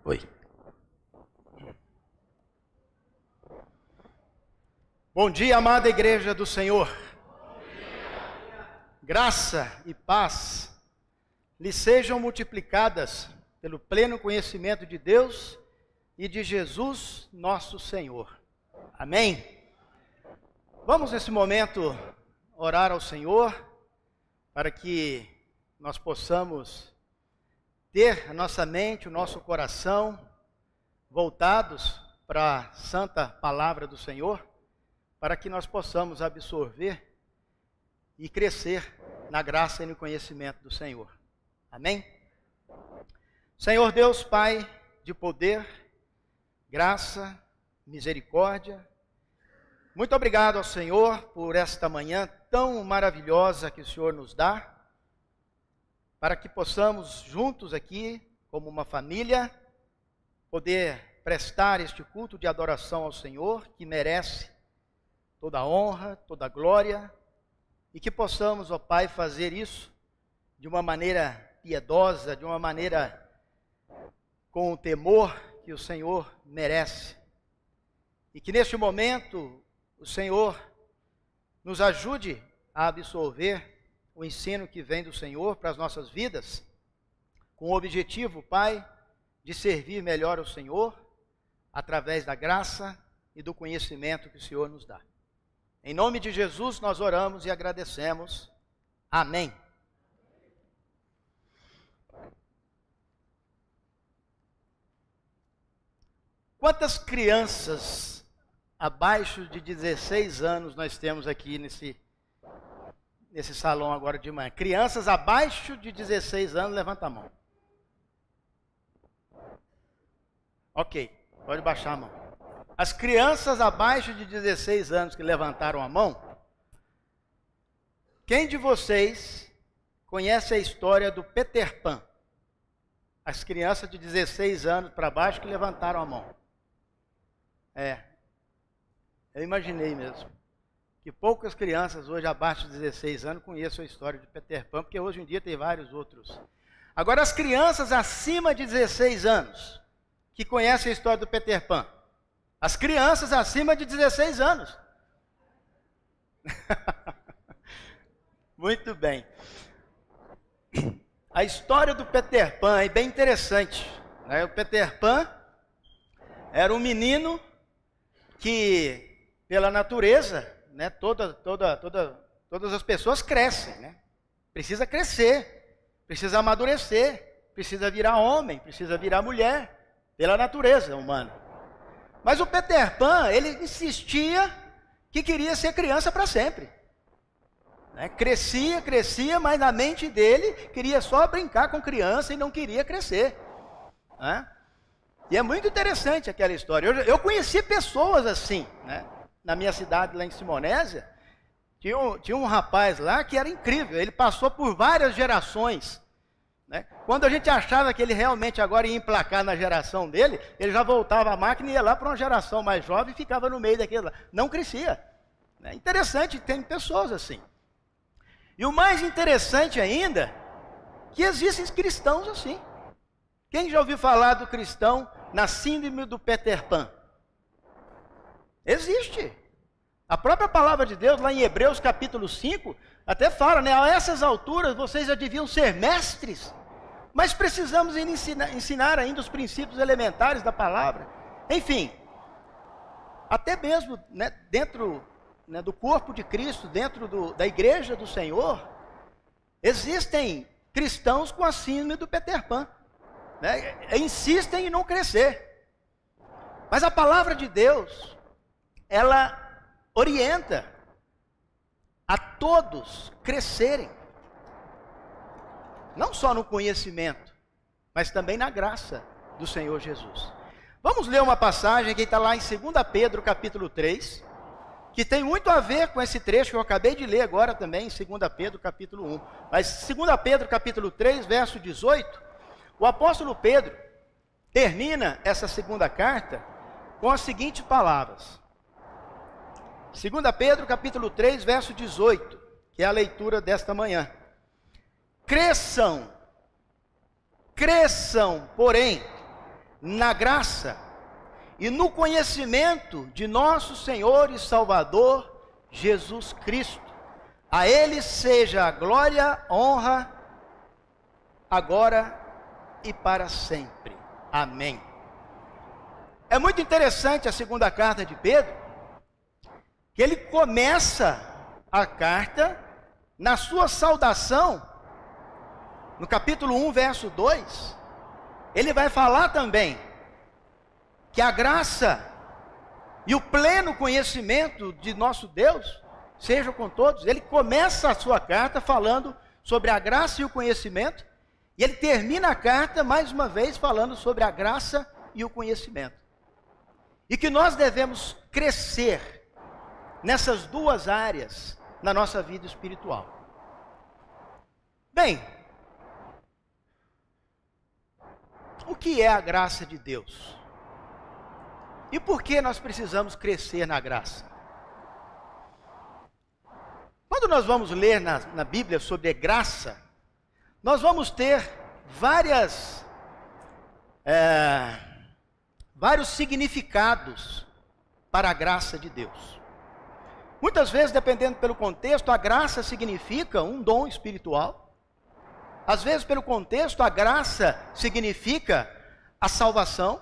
Oi. Bom dia, amada igreja do Senhor. Graça e paz lhe sejam multiplicadas pelo pleno conhecimento de Deus e de Jesus, nosso Senhor. Amém? Vamos nesse momento orar ao Senhor para que nós possamos ter a nossa mente, o nosso coração voltados para a santa palavra do Senhor, para que nós possamos absorver e crescer na graça e no conhecimento do Senhor. Amém? Senhor Deus, Pai de poder, graça, misericórdia, muito obrigado ao Senhor por esta manhã tão maravilhosa que o Senhor nos dá, para que possamos juntos aqui, como uma família, poder prestar este culto de adoração ao Senhor, que merece toda a honra, toda a glória, e que possamos, ó Pai, fazer isso de uma maneira piedosa, de uma maneira com o temor que o Senhor merece. E que neste momento o Senhor nos ajude a absorver o ensino que vem do Senhor para as nossas vidas, com o objetivo, Pai, de servir melhor ao Senhor, através da graça e do conhecimento que o Senhor nos dá. Em nome de Jesus nós oramos e agradecemos. Amém. Quantas crianças abaixo de 16 anos nós temos aqui nesse salão agora de manhã? Crianças abaixo de 16 anos, levanta a mão. Ok, pode baixar a mão. As crianças abaixo de 16 anos que levantaram a mão, quem de vocês conhece a história do Peter Pan? As crianças de 16 anos para baixo que levantaram a mão. Eu imaginei mesmo que poucas crianças hoje abaixo de 16 anos conheçam a história de Peter Pan, porque hoje em dia tem vários outros. Agora, as crianças acima de 16 anos que conhecem a história do Peter Pan, as crianças acima de 16 anos. Muito bem. A história do Peter Pan é bem interessante, né? O Peter Pan era um menino que, pela natureza, né, todas as pessoas crescem, né? Precisa crescer, precisa amadurecer, precisa virar homem, precisa virar mulher, pela natureza humana. Mas o Peter Pan, ele insistia que queria ser criança para sempre. Né? Crescia, mas na mente dele queria só brincar com criança e não queria crescer. Né? E é muito interessante aquela história. Eu conheci pessoas assim, né? Na minha cidade, lá em Simonésia, tinha um rapaz lá que era incrível. Ele passou por várias gerações. Né? Quando a gente achava que ele realmente agora ia emplacar na geração dele, ele já voltava a máquina e ia lá para uma geração mais jovem e ficava no meio daquele lá. Não crescia. É interessante, tem pessoas assim. E o mais interessante ainda, que existem cristãos assim. Quem já ouviu falar do cristão na síndrome do Peter Pan? Existe. A própria palavra de Deus, lá em Hebreus capítulo 5, até fala, né? A essas alturas vocês já deviam ser mestres, mas precisamos ensinar ainda os princípios elementares da palavra. Enfim, até mesmo, né, dentro, né, do corpo de Cristo, dentro da igreja do Senhor, existem cristãos com a síndrome do Peter Pan. Né? Insistem em não crescer. Mas a palavra de Deus, ela orienta a todos crescerem. Não só no conhecimento, mas também na graça do Senhor Jesus. Vamos ler uma passagem que está lá em 2 Pedro capítulo 3, que tem muito a ver com esse trecho que eu acabei de ler agora também, em 2 Pedro capítulo 1. Mas 2 Pedro capítulo 3, verso 18, o apóstolo Pedro termina essa segunda carta com as seguintes palavras. 2 Pedro capítulo 3, verso 18, que é a leitura desta manhã. Cresçam, porém, na graça e no conhecimento de nosso Senhor e Salvador Jesus Cristo. A Ele seja a glória, honra, agora e para sempre. Amém. É muito interessante a segunda carta de Pedro, que ele começa a carta na sua saudação, no capítulo 1, verso 2, ele vai falar também que a graça e o pleno conhecimento de nosso Deus seja com todos. Ele começa a sua carta falando sobre a graça e o conhecimento, e ele termina a carta mais uma vez falando sobre a graça e o conhecimento. E que nós devemos crescer nessas duas áreas na nossa vida espiritual. Bem, o que é a graça de Deus? E por que nós precisamos crescer na graça? Quando nós vamos ler na Bíblia sobre graça, nós vamos ter vários significados para a graça de Deus. Muitas vezes, dependendo pelo contexto, a graça significa um dom espiritual. Às vezes, pelo contexto, a graça significa a salvação.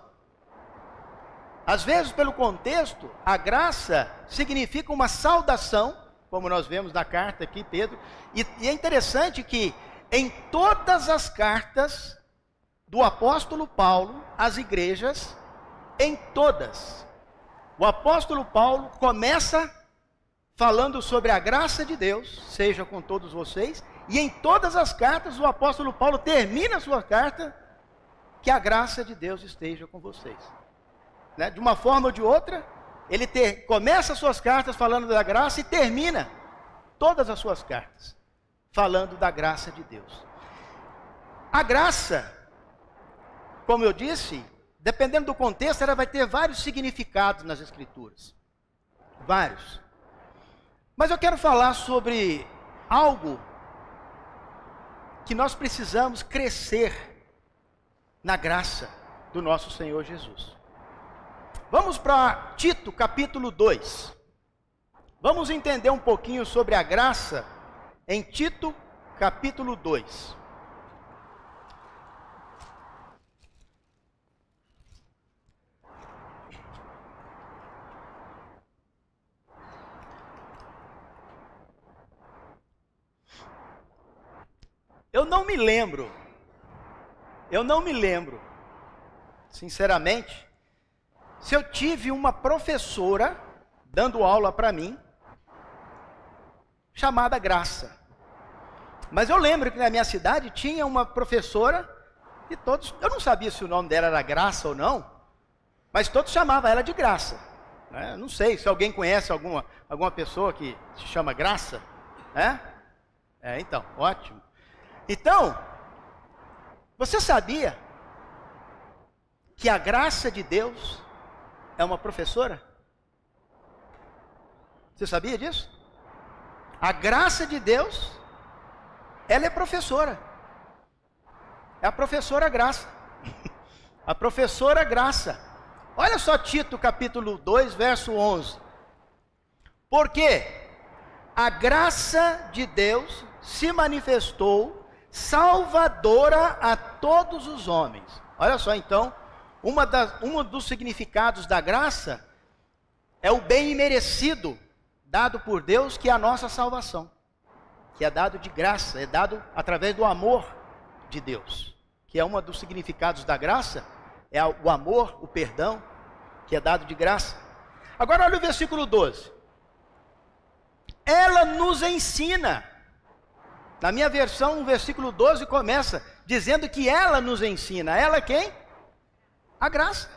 Às vezes, pelo contexto, a graça significa uma saudação, como nós vemos na carta aqui, Pedro. E é interessante que em todas as cartas do apóstolo Paulo às igrejas, em todas, o apóstolo Paulo começa falando sobre a graça de Deus, seja com todos vocês, e em todas as cartas o apóstolo Paulo termina a sua carta, que a graça de Deus esteja com vocês. Né? De uma forma ou de outra, ele começa as suas cartas falando da graça e termina todas as suas cartas falando da graça de Deus. A graça, como eu disse, dependendo do contexto, ela vai ter vários significados nas Escrituras. Vários. Mas eu quero falar sobre algo que nós precisamos crescer na graça do nosso Senhor Jesus. Vamos para Tito, capítulo 2. Vamos entender um pouquinho sobre a graça em Tito, capítulo 2. Eu não me lembro, sinceramente, se eu tive uma professora dando aula para mim, chamada Graça. Mas eu lembro que na minha cidade tinha uma professora, e todos, eu não sabia se o nome dela era Graça ou não, mas todos chamavam ela de Graça. Né? Não sei se alguém conhece alguma pessoa que se chama Graça. Então, ótimo. Então, você sabia que a graça de Deus é uma professora? Você sabia disso? A graça de Deus, ela é professora. É a professora Graça. A professora Graça. Olha só Tito capítulo 2, verso 11. Porque a graça de Deus se manifestou salvadora a todos os homens. Olha só então, um dos significados da graça é o bem imerecido dado por Deus, que é a nossa salvação, que é dado de graça, é dado através do amor de Deus, que é um dos significados da graça, é o amor, o perdão, que é dado de graça. Agora olha o versículo 12. Ela nos ensina. Na minha versão, o versículo 12 começa dizendo que ela nos ensina. Ela quem? A graça.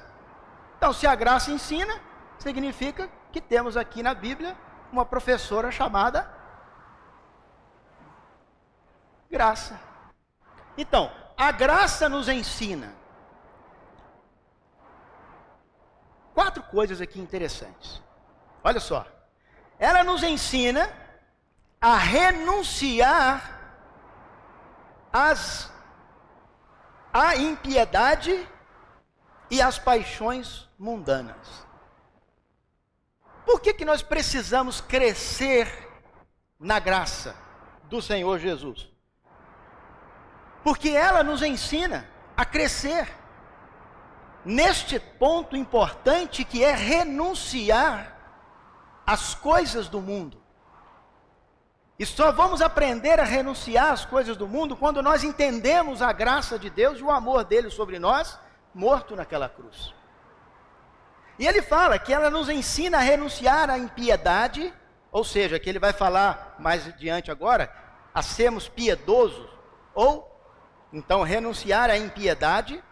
Então, se a graça ensina, significa que temos aqui na Bíblia uma professora chamada Graça. Então, a graça nos ensina. 4 coisas aqui interessantes. Olha só. Ela nos ensina a renunciar à impiedade e as paixões mundanas. Por que nós precisamos crescer na graça do Senhor Jesus? Porque ela nos ensina a crescer neste ponto importante que é renunciar às coisas do mundo. E só vamos aprender a renunciar às coisas do mundo quando nós entendemos a graça de Deus e o amor dele sobre nós, morto naquela cruz. E ele fala que ela nos ensina a renunciar à impiedade, ou seja, que ele vai falar mais adiante agora, a sermos piedosos, ou então renunciar à impiedade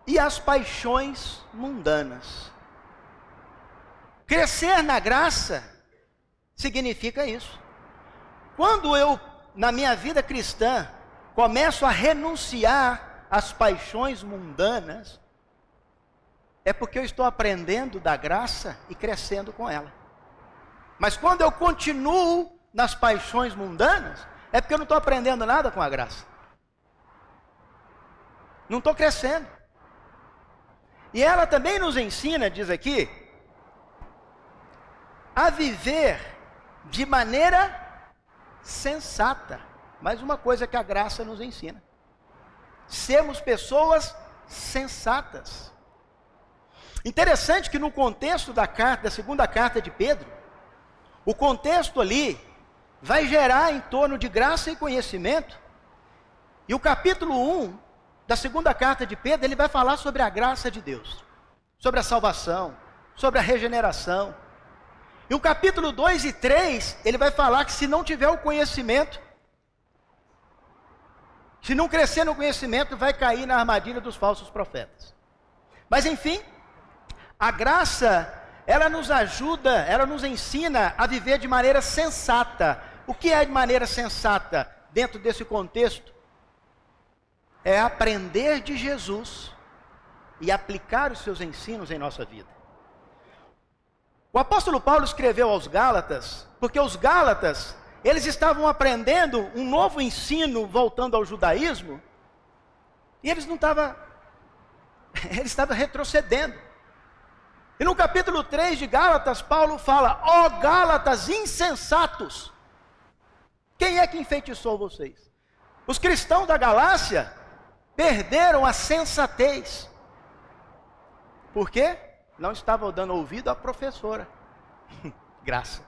e às paixões mundanas. Crescer na graça significa isso. Quando eu, na minha vida cristã, começo a renunciar às paixões mundanas, é porque eu estou aprendendo da graça e crescendo com ela. Mas quando eu continuo nas paixões mundanas, é porque eu não estou aprendendo nada com a graça. Não estou crescendo. E ela também nos ensina, diz aqui, a viver de maneira sensata. Mais uma coisa que a graça nos ensina. Sermos pessoas sensatas. Interessante que no contexto da carta, da segunda carta de Pedro, o contexto ali vai gerar em torno de graça e conhecimento. E o capítulo 1 da segunda carta de Pedro, ele vai falar sobre a graça de Deus, sobre a salvação, sobre a regeneração. E o capítulo 2 e 3, ele vai falar que se não tiver o conhecimento, se não crescer no conhecimento, vai cair na armadilha dos falsos profetas. Mas enfim, a graça, ela nos ajuda, ela nos ensina a viver de maneira sensata. O que é de maneira sensata dentro desse contexto? É aprender de Jesus e aplicar os seus ensinos em nossa vida. O apóstolo Paulo escreveu aos Gálatas, porque os Gálatas, eles estavam aprendendo um novo ensino voltando ao judaísmo, e eles estavam retrocedendo. E no capítulo 3 de Gálatas, Paulo fala: ó Gálatas insensatos, quem é que enfeitiçou vocês? Os cristãos da Galácia perderam a sensatez. Por quê? Não estavam dando ouvido à professora. Graça.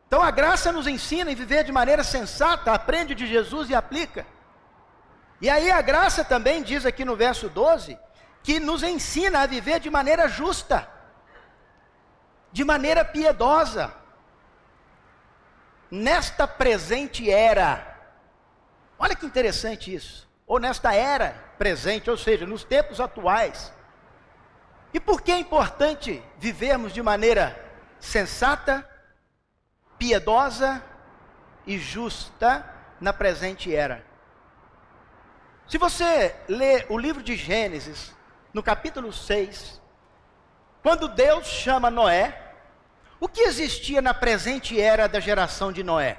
Então a graça nos ensina a viver de maneira sensata, aprende de Jesus e aplica. E aí a graça também diz aqui no verso 12, que nos ensina a viver de maneira justa, de maneira piedosa, nesta presente era. Olha que interessante isso. Ou nesta era presente, ou seja, nos tempos atuais. E por que é importante vivermos de maneira sensata, piedosa e justa na presente era? Se você ler o livro de Gênesis, no capítulo 6, quando Deus chama Noé, o que existia na presente era da geração de Noé?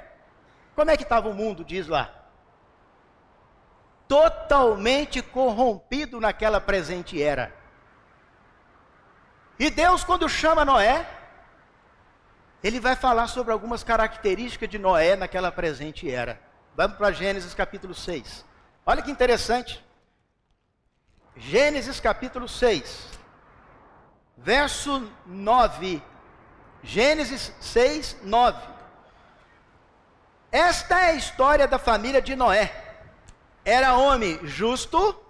Como é que estava o mundo, diz lá? Totalmente corrompido naquela presente era. E Deus, quando chama Noé, ele vai falar sobre algumas características de Noé naquela presente era. Vamos para Gênesis capítulo 6. Olha que interessante. Gênesis capítulo 6, verso 9. Gênesis 6, 9. Esta é a história da família de Noé. Era homem justo,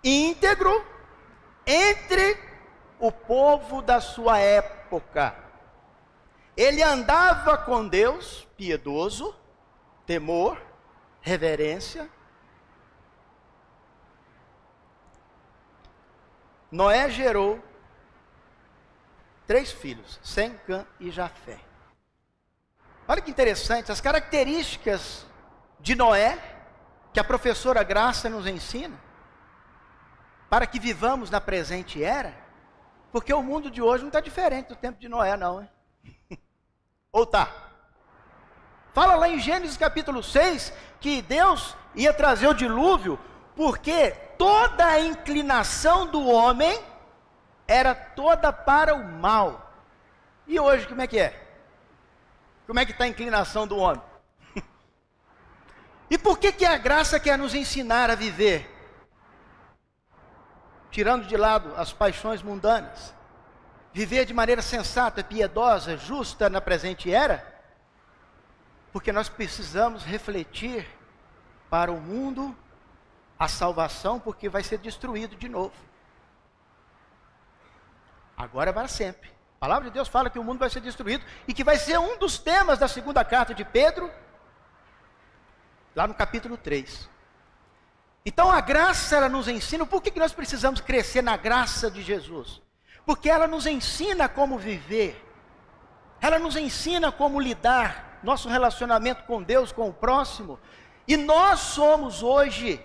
íntegro, entre o povo da sua época. Ele andava com Deus, piedoso, temor, reverência. Noé gerou 3 filhos, Sem, Cã e Jafé. Olha que interessante, as características de Noé, que a professora Graça nos ensina, para que vivamos na presente era, porque o mundo de hoje não está diferente do tempo de Noé, não, hein? Ou tá? Fala lá em Gênesis capítulo 6, que Deus ia trazer o dilúvio Porque toda a inclinação do homem era toda para o mal. E hoje como é que é? Como é que está a inclinação do homem? E por que a graça quer nos ensinar a viver? Tirando de lado as paixões mundanas. Viver de maneira sensata, piedosa, justa na presente era. Porque nós precisamos refletir para o mundo a salvação, porque vai ser destruído de novo. Agora é para sempre. A palavra de Deus fala que o mundo vai ser destruído e que vai ser um dos temas da segunda carta de Pedro, lá no capítulo 3. Então a graça, ela nos ensina. Por que nós precisamos crescer na graça de Jesus? Porque ela nos ensina como viver. Ela nos ensina como lidar, nosso relacionamento com Deus, com o próximo. E nós somos hoje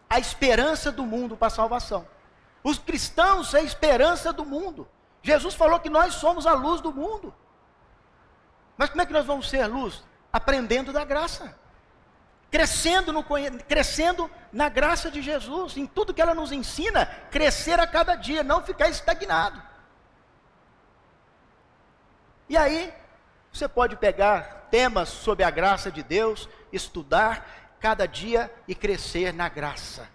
a esperança do mundo para a salvação. Os cristãos são a esperança do mundo. Jesus falou que nós somos a luz do mundo. Mas como é que nós vamos ser luz? Aprendendo da graça. Crescendo na graça de Jesus, em tudo que ela nos ensina, crescer a cada dia, não ficar estagnado. E aí, você pode pegar temas sobre a graça de Deus, estudar cada dia e crescer na graça.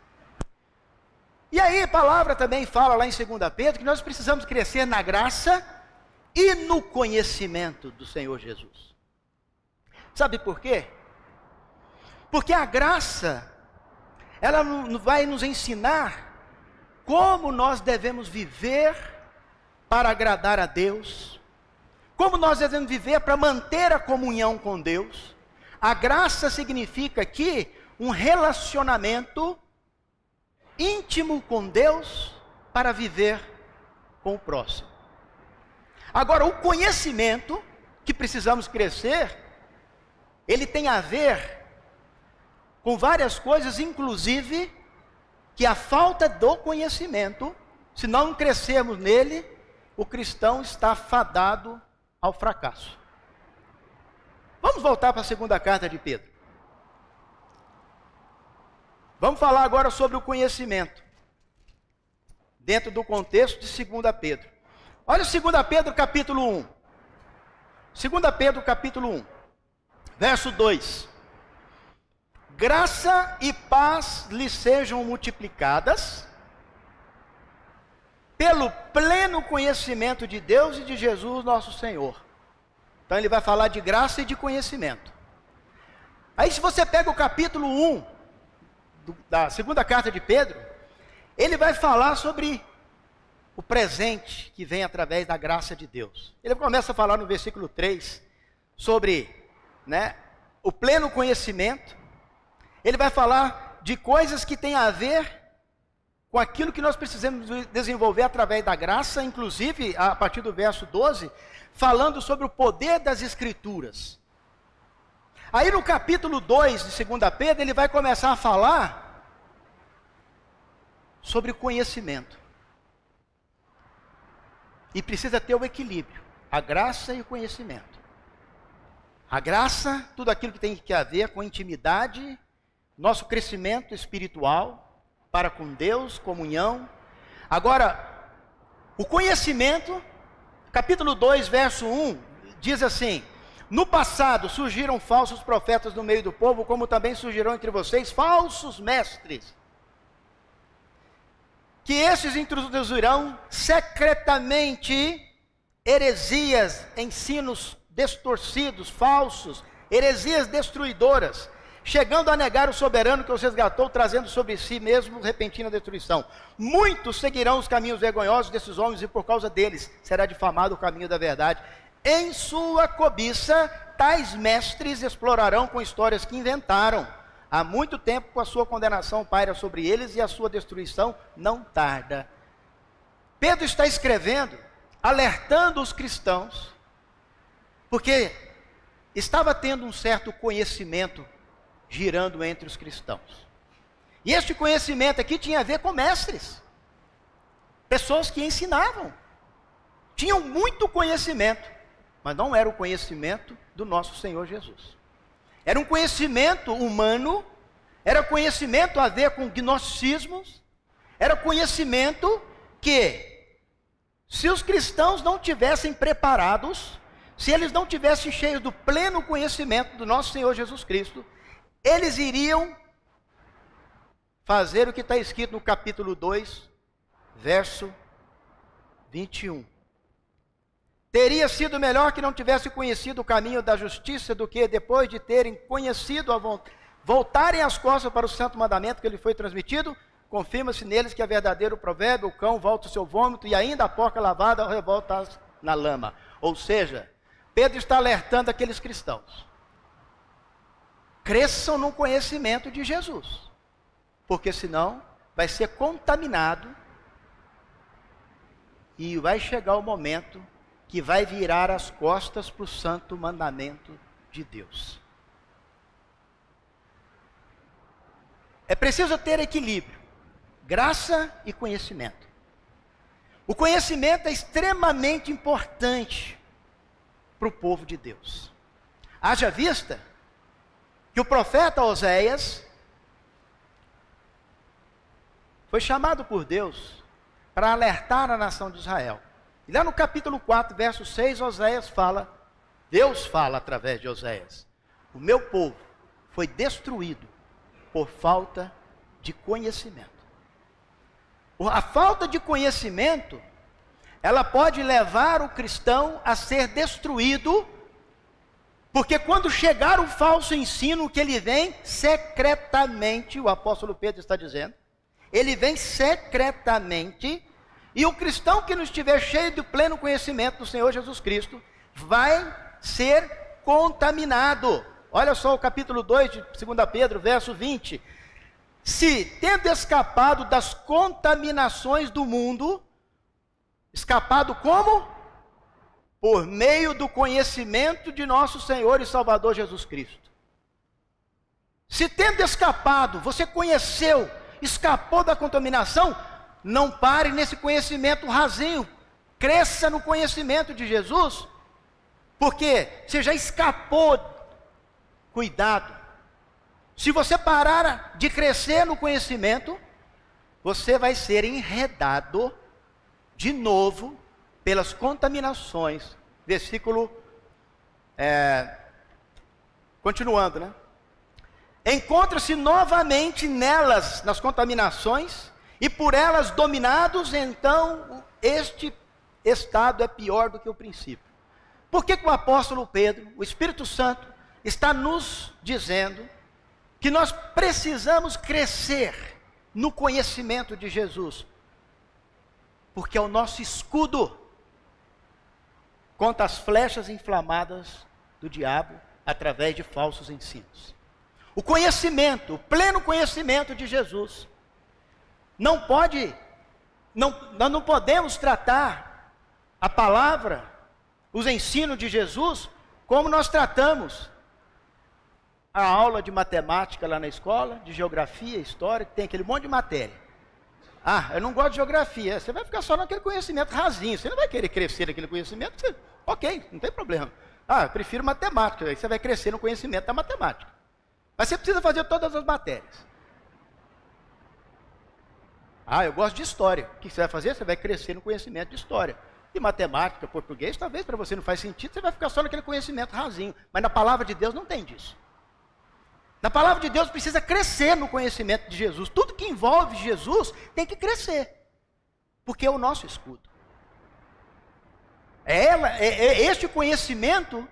E aí a palavra também fala lá em 2 Pedro, que nós precisamos crescer na graça e no conhecimento do Senhor Jesus. Sabe por quê? Porque a graça, ela vai nos ensinar como nós devemos viver para agradar a Deus, como nós devemos viver para manter a comunhão com Deus. A graça significa aqui um relacionamento íntimo com Deus para viver com o próximo. Agora, o conhecimento que precisamos crescer, ele tem a ver com várias coisas, inclusive que a falta do conhecimento, se não crescermos nele, o cristão está fadado ao fracasso. Vamos voltar para a segunda carta de Pedro. Vamos falar agora sobre o conhecimento, dentro do contexto de 2 Pedro. Olha 2 Pedro capítulo 1. 2 Pedro capítulo 1, verso 2. Graça e paz lhe sejam multiplicadas pelo pleno conhecimento de Deus e de Jesus nosso Senhor. Então ele vai falar de graça e de conhecimento. Aí se você pega o capítulo 1 da segunda carta de Pedro, ele vai falar sobre o presente que vem através da graça de Deus. Ele começa a falar no versículo 3 sobre, o pleno conhecimento. Ele vai falar de coisas que têm a ver com aquilo que nós precisamos desenvolver através da graça, inclusive a partir do verso 12, falando sobre o poder das Escrituras. Aí no capítulo 2 de 2 Pedro, ele vai começar a falar sobre o conhecimento. E precisa ter o equilíbrio, a graça e o conhecimento. A graça, tudo aquilo que tem que ver com intimidade, nosso crescimento espiritual para com Deus, comunhão. Agora, o conhecimento, capítulo 2, verso 1, diz assim: no passado surgiram falsos profetas no meio do povo, como também surgirão entre vocês falsos mestres, que esses introduzirão secretamente heresias, ensinos distorcidos, falsos, heresias destruidoras, chegando a negar o soberano que os resgatou, trazendo sobre si mesmo repentina destruição. Muitos seguirão os caminhos vergonhosos desses homens, e por causa deles será difamado o caminho da verdade. Em sua cobiça, tais mestres explorarão com histórias que inventaram. Há muito tempo a sua condenação paira sobre eles, e a sua destruição não tarda. Pedro está escrevendo, alertando os cristãos, porque estava tendo um certo conhecimento girando entre os cristãos. E este conhecimento aqui tinha a ver com mestres, pessoas que ensinavam, tinham muito conhecimento, mas não era o conhecimento do nosso Senhor Jesus. Era um conhecimento humano, era conhecimento a ver com gnosticismos, era conhecimento que, se os cristãos não tivessem preparados, se eles não tivessem cheios do pleno conhecimento do nosso Senhor Jesus Cristo, eles iriam fazer o que está escrito no capítulo 2, verso 21. Teria sido melhor que não tivesse conhecido o caminho da justiça do que, depois de terem conhecido voltarem as costas para o santo mandamento que lhe foi transmitido. Confirma-se neles que é verdadeiro provérbio: o cão volta ao seu vômito e ainda a porca lavada revolta na lama. Ou seja, Pedro está alertando aqueles cristãos: cresçam no conhecimento de Jesus, porque senão vai ser contaminado e vai chegar o momento que vai virar as costas para o santo mandamento de Deus. É preciso ter equilíbrio, graça e conhecimento. O conhecimento é extremamente importante para o povo de Deus. Haja vista que o profeta Oséias foi chamado por Deus para alertar a nação de Israel. E lá no capítulo 4, verso 6, Oséias fala, Deus fala através de Oséias: o meu povo foi destruído por falta de conhecimento. A falta de conhecimento, ela pode levar o cristão a ser destruído, porque quando chegar o falso ensino, que ele vem secretamente, o apóstolo Pedro está dizendo, ele vem secretamente, e o cristão que não estiver cheio do pleno conhecimento do Senhor Jesus Cristo, vai ser contaminado. Olha só o capítulo 2 de 2 Pedro, verso 20. Se, tendo escapado das contaminações do mundo, escapado como? Por meio do conhecimento de nosso Senhor e Salvador Jesus Cristo. Se tendo escapado, você conheceu, escapou da contaminação, não pare nesse conhecimento rasinho, cresça no conhecimento de Jesus, porque você já escapou. Cuidado, se você parar de crescer no conhecimento, você vai ser enredado de novo pelas contaminações. Versículo, continuando, né? Encontra-se novamente nelas, nas contaminações, e por elas dominados, então este estado é pior do que o princípio. Por que o apóstolo Pedro, o Espírito Santo, está nos dizendo que nós precisamos crescer no conhecimento de Jesus? Porque é o nosso escudo contra as flechas inflamadas do diabo através de falsos ensinos. O conhecimento, o pleno conhecimento de Jesus, nós não podemos tratar a palavra, os ensinos de Jesus, como nós tratamos a aula de matemática lá na escola, de geografia, história, que tem aquele monte de matéria. Ah, eu não gosto de geografia. Você vai ficar só naquele conhecimento rasinho, você não vai querer crescer naquele conhecimento, ok, não tem problema. Ah, eu prefiro matemática, aí você vai crescer no conhecimento da matemática. Mas você precisa fazer todas as matérias. Ah, eu gosto de história. O que você vai fazer? Você vai crescer no conhecimento de história. E matemática, português, talvez para você não faz sentido, você vai ficar só naquele conhecimento rasinho. Mas na palavra de Deus não tem disso. Na palavra de Deus precisa crescer no conhecimento de Jesus. Tudo que envolve Jesus tem que crescer. Porque é o nosso escudo. É este conhecimento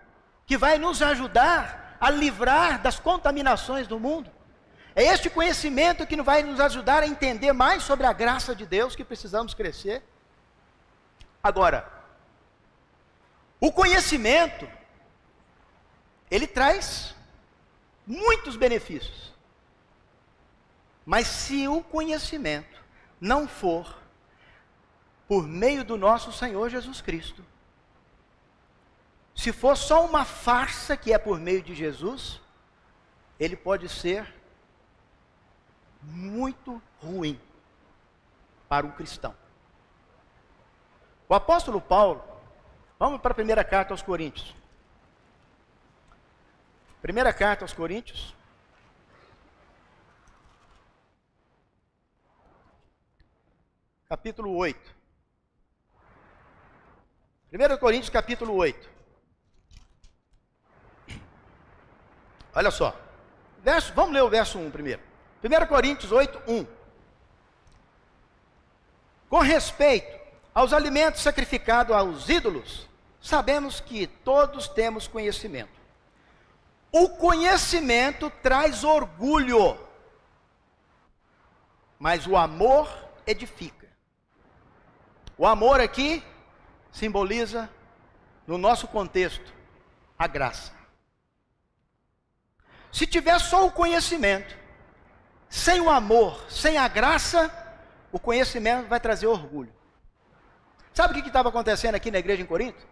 que vai nos ajudar a livrar das contaminações do mundo. É este conhecimento que vai nos ajudar a entender mais sobre a graça de Deus, que precisamos crescer. Agora, o conhecimento, ele traz muitos benefícios. Mas se o conhecimento não for por meio do nosso Senhor Jesus Cristo, se for só uma farsa que é por meio de Jesus, ele pode ser muito ruim para um cristão. O apóstolo Paulo, vamos para a primeira carta aos Coríntios. Primeira carta aos Coríntios, capítulo 8. 1 Coríntios, capítulo 8. Olha só. Vamos ler o verso 1 primeiro. 1 Coríntios 8, 1. Com respeito aos alimentos sacrificados aos ídolos, sabemos que todos temos conhecimento. O conhecimento traz orgulho, mas o amor edifica. O amor aqui simboliza, no nosso contexto, a graça. Se tiver só o conhecimento, sem o amor, sem a graça, o conhecimento vai trazer orgulho. Sabe o que estava acontecendo aqui na igreja em Corinto?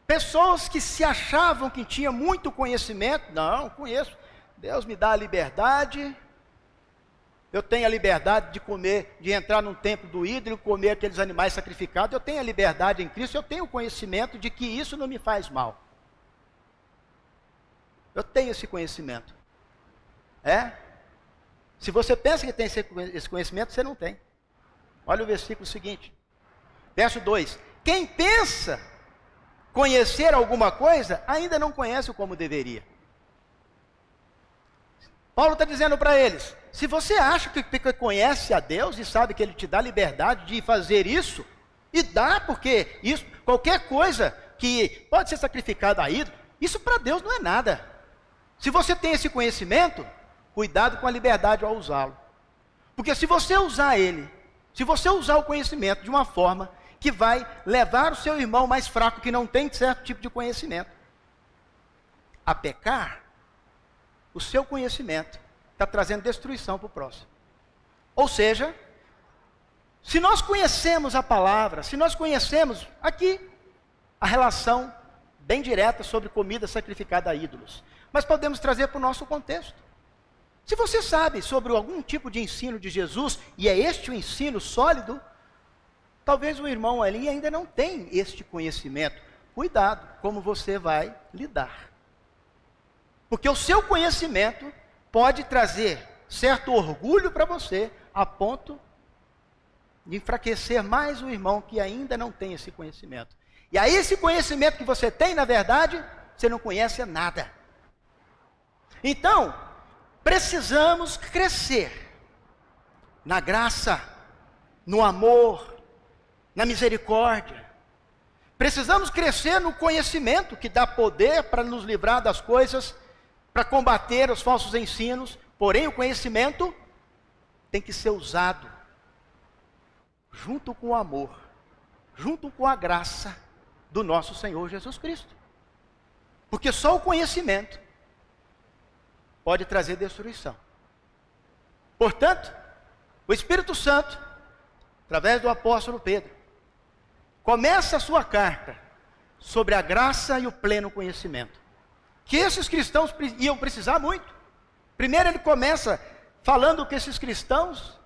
Pessoas que se achavam que tinham muito conhecimento, não, conheço, Deus me dá a liberdade, eu tenho a liberdade de comer, de entrar num templo do ídolo, comer aqueles animais sacrificados, eu tenho a liberdade em Cristo, eu tenho o conhecimento de que isso não me faz mal. Eu tenho esse conhecimento. Se você pensa que tem esse conhecimento, você não tem. Olha o versículo seguinte. Verso 2. Quem pensa conhecer alguma coisa, ainda não conhece como deveria. Paulo está dizendo para eles, se você acha que conhece a Deus e sabe que Ele te dá liberdade de fazer isso, e dá, porque isso, qualquer coisa que pode ser sacrificada a ídolo, isso para Deus não é nada. Se você tem esse conhecimento, cuidado com a liberdade ao usá-lo. Porque se você usar ele, se você usar o conhecimento de uma forma que vai levar o seu irmão mais fraco, que não tem certo tipo de conhecimento, a pecar, o seu conhecimento está trazendo destruição para o próximo. Ou seja, se nós conhecemos a palavra, se nós conhecemos aqui a relação bem direta sobre comida sacrificada a ídolos, mas podemos trazer para o nosso contexto. Se você sabe sobre algum tipo de ensino de Jesus, e é este o ensino sólido, talvez o irmão ali ainda não tem este conhecimento. Cuidado como você vai lidar. Porque o seu conhecimento pode trazer certo orgulho para você, a ponto de enfraquecer mais o irmão que ainda não tem esse conhecimento. E aí esse conhecimento que você tem, na verdade, você não conhece nada. Então, precisamos crescer na graça, no amor, na misericórdia. Precisamos crescer no conhecimento que dá poder para nos livrar das coisas, para combater os falsos ensinos. Porém, o conhecimento tem que ser usado junto com o amor, junto com a graça do nosso Senhor Jesus Cristo. Porque só o conhecimento pode trazer destruição. Portanto, o Espírito Santo, através do apóstolo Pedro, começa a sua carta sobre a graça e o pleno conhecimento, que esses cristãos iam precisar muito. Primeiro ele começa falando com esses cristãos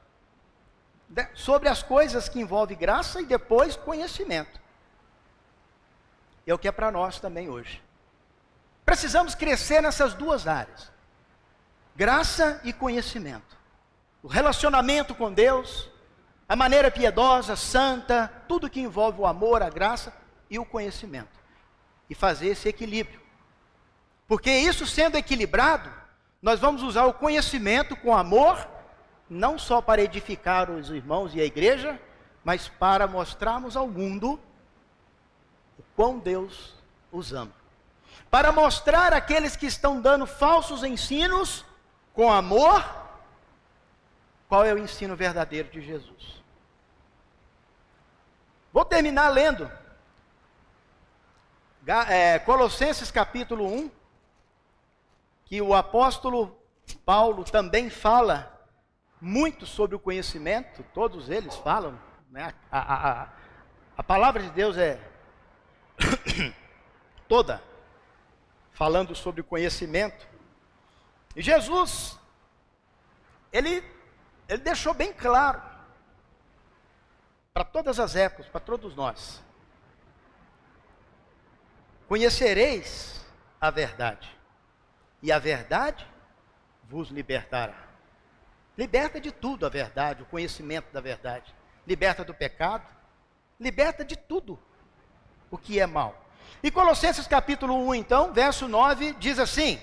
sobre as coisas que envolvem graça e depois conhecimento. É o que é para nós também hoje. Precisamos crescer nessas duas áreas. Graça e conhecimento. O relacionamento com Deus, a maneira piedosa, santa, tudo que envolve o amor, a graça e o conhecimento. E fazer esse equilíbrio. Porque isso sendo equilibrado, nós vamos usar o conhecimento com amor, não só para edificar os irmãos e a igreja, mas para mostrarmos ao mundo o quão Deus os ama. Para mostrar àqueles que estão dando falsos ensinos, com amor, qual é o ensino verdadeiro de Jesus. Vou terminar lendo Colossenses capítulo 1, que o apóstolo Paulo também fala muito sobre o conhecimento, todos eles falam, né? A palavra de Deus é toda falando sobre o conhecimento. E Jesus, ele deixou bem claro, para todas as épocas, para todos nós: conhecereis a verdade, e a verdade vos libertará. Liberta de tudo a verdade, o conhecimento da verdade. Liberta do pecado, liberta de tudo o que é mal. E Colossenses capítulo 1, então, verso 9, diz assim: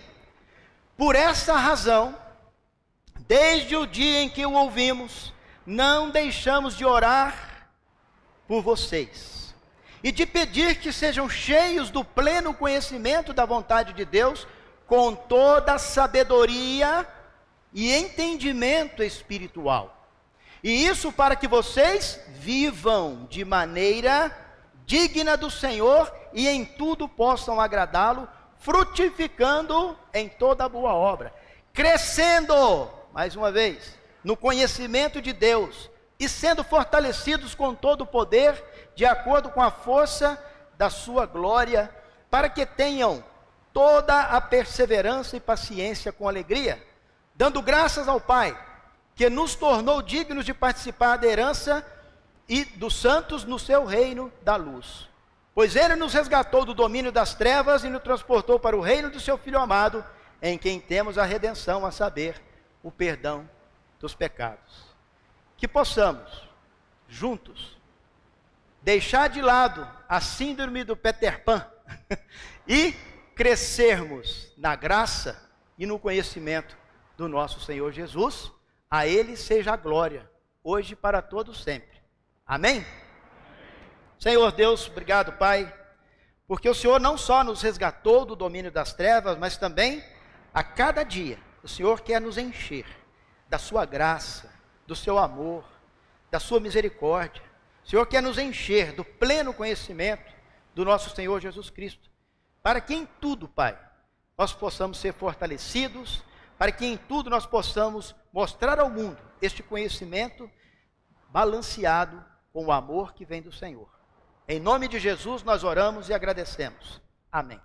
por essa razão, desde o dia em que o ouvimos, não deixamos de orar por vocês e de pedir que sejam cheios do pleno conhecimento da vontade de Deus, com toda a sabedoria e entendimento espiritual. E isso para que vocês vivam de maneira digna do Senhor e em tudo possam agradá-lo, frutificando em toda boa obra, crescendo, mais uma vez, no conhecimento de Deus e sendo fortalecidos com todo o poder, de acordo com a força da sua glória, para que tenham toda a perseverança e paciência com alegria, dando graças ao Pai, que nos tornou dignos de participar da herança e dos santos no seu reino da luz. Pois Ele nos resgatou do domínio das trevas e nos transportou para o reino do seu Filho amado, em quem temos a redenção, a saber, o perdão dos pecados. Que possamos, juntos, deixar de lado a síndrome do Peter Pan e crescermos na graça e no conhecimento do nosso Senhor Jesus. A Ele seja a glória, hoje e para todos sempre. Amém? Senhor Deus, obrigado, Pai, porque o Senhor não só nos resgatou do domínio das trevas, mas também, a cada dia, o Senhor quer nos encher da sua graça, do seu amor, da sua misericórdia. O Senhor quer nos encher do pleno conhecimento do nosso Senhor Jesus Cristo, para que em tudo, Pai, nós possamos ser fortalecidos, para que em tudo nós possamos mostrar ao mundo este conhecimento balanceado com o amor que vem do Senhor. Em nome de Jesus nós oramos e agradecemos. Amém.